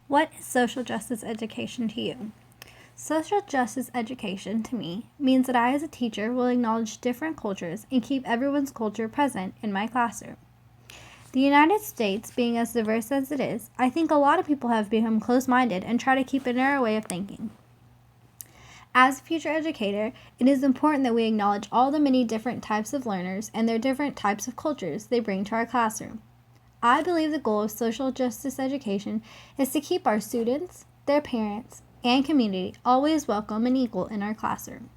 What is social justice education to you? Social justice education, to me, means that I as a teacher will acknowledge different cultures and keep everyone's culture present in my classroom. The United States being as diverse as it is, I think a lot of people have become close-minded and try to keep a narrow way of thinking. As a future educator, it is important that we acknowledge all the many different types of learners and their different types of cultures they bring to our classroom. I believe the goal of social justice education is to keep our students, their parents, and community always welcome and equal in our classroom.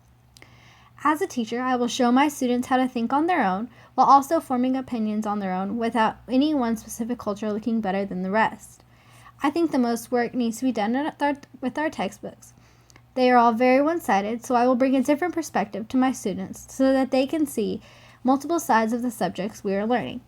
As a teacher, I will show my students how to think on their own while also forming opinions on their own without any one specific culture looking better than the rest. I think the most work needs to be done with our textbooks. They are all very one-sided, so I will bring a different perspective to my students so that they can see multiple sides of the subjects we are learning.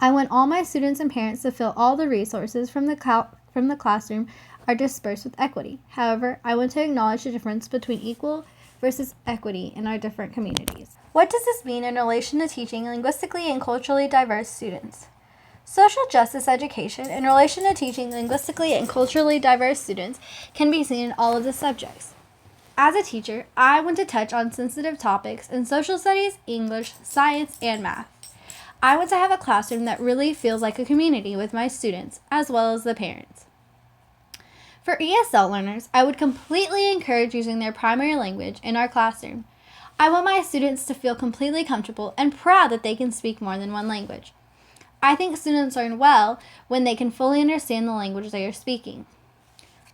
I want all my students and parents to feel all the resources from the classroom are dispersed with equity. However, I want to acknowledge the difference between equal versus equity in our different communities. What does this mean in relation to teaching linguistically and culturally diverse students? Social justice education in relation to teaching linguistically and culturally diverse students can be seen in all of the subjects. As a teacher, I want to touch on sensitive topics in social studies, English, science, and math. I want to have a classroom that really feels like a community with my students, as well as the parents. For ESL learners, I would completely encourage using their primary language in our classroom. I want my students to feel completely comfortable and proud that they can speak more than one language. I think students learn well when they can fully understand the language they are speaking.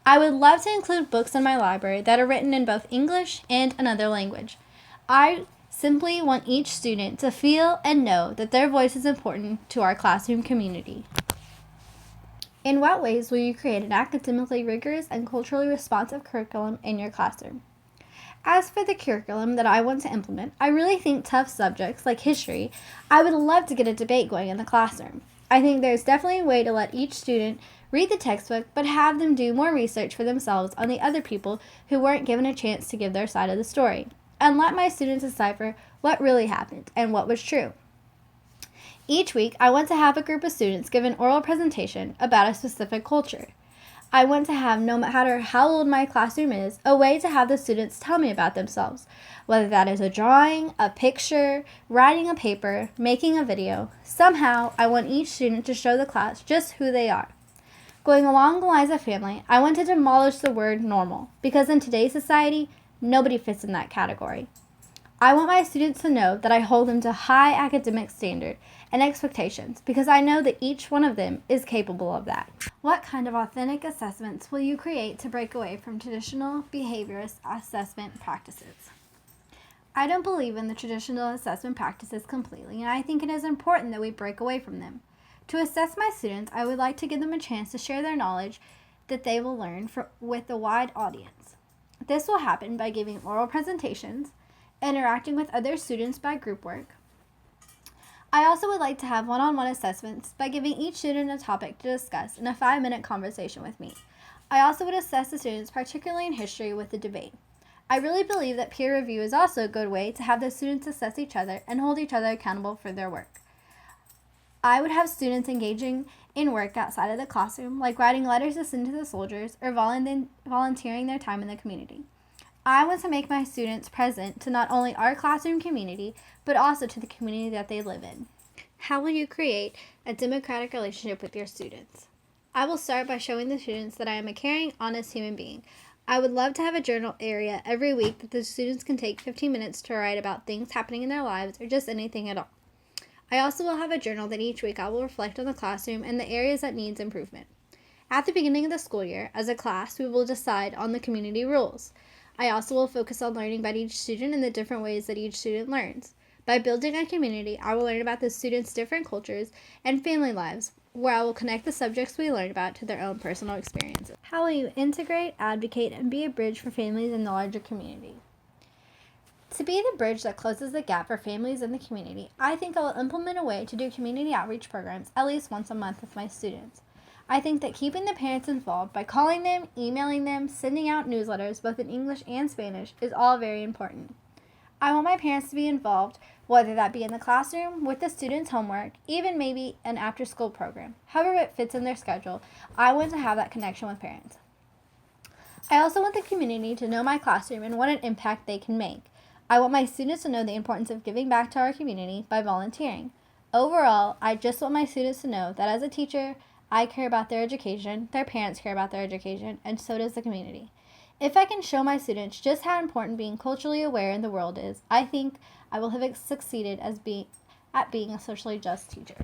I would love to include books in my library that are written in both English and another language. I simply want each student to feel and know that their voice is important to our classroom community. In what ways will you create an academically rigorous and culturally responsive curriculum in your classroom? As for the curriculum that I want to implement, I really think tough subjects like history, I would love to get a debate going in the classroom. I think there's definitely a way to let each student read the textbook, but have them do more research for themselves on the other people who weren't given a chance to give their side of the story, and let my students decipher what really happened and what was true. Each week, I want to have a group of students give an oral presentation about a specific culture. I want to have, no matter how old my classroom is, a way to have the students tell me about themselves, whether that is a drawing, a picture, writing a paper, making a video. Somehow, I want each student to show the class just who they are. Going along the lines of family, I want to demolish the word normal, because in today's society, nobody fits in that category. I want my students to know that I hold them to high academic standard and expectations because I know that each one of them is capable of that. What kind of authentic assessments will you create to break away from traditional behaviorist assessment practices? I don't believe in the traditional assessment practices completely, and I think it is important that we break away from them. To assess my students, I would like to give them a chance to share their knowledge that they will learn with a wide audience. This will happen by giving oral presentations, interacting with other students by group work. I also would like to have one-on-one assessments by giving each student a topic to discuss in a 5-minute conversation with me. I also would assess the students, particularly in history, with a debate. I really believe that peer review is also a good way to have the students assess each other and hold each other accountable for their work. I would have students engaging in work outside of the classroom, like writing letters to send to the soldiers or volunteering their time in the community. I want to make my students present to not only our classroom community, but also to the community that they live in. How will you create a democratic relationship with your students? I will start by showing the students that I am a caring, honest human being. I would love to have a journal area every week that the students can take 15 minutes to write about things happening in their lives or just anything at all. I also will have a journal that each week I will reflect on the classroom and the areas that needs improvement. At the beginning of the school year, as a class, we will decide on the community rules. I also will focus on learning about each student and the different ways that each student learns. By building a community, I will learn about the students' different cultures and family lives, where I will connect the subjects we learn about to their own personal experiences. How will you integrate, advocate, and be a bridge for families in the larger community? To be the bridge that closes the gap for families in the community, I think I will implement a way to do community outreach programs at least once a month with my students. I think that keeping the parents involved by calling them, emailing them, sending out newsletters both in English and Spanish is all very important. I want my parents to be involved whether that be in the classroom, with the students' homework, even maybe an after-school program. However it fits in their schedule, I want to have that connection with parents. I also want the community to know my classroom and what an impact they can make. I want my students to know the importance of giving back to our community by volunteering. Overall, I just want my students to know that as a teacher, I care about their education, their parents care about their education, and so does the community. If I can show my students just how important being culturally aware in the world is, I think I will have succeeded at being a socially just teacher.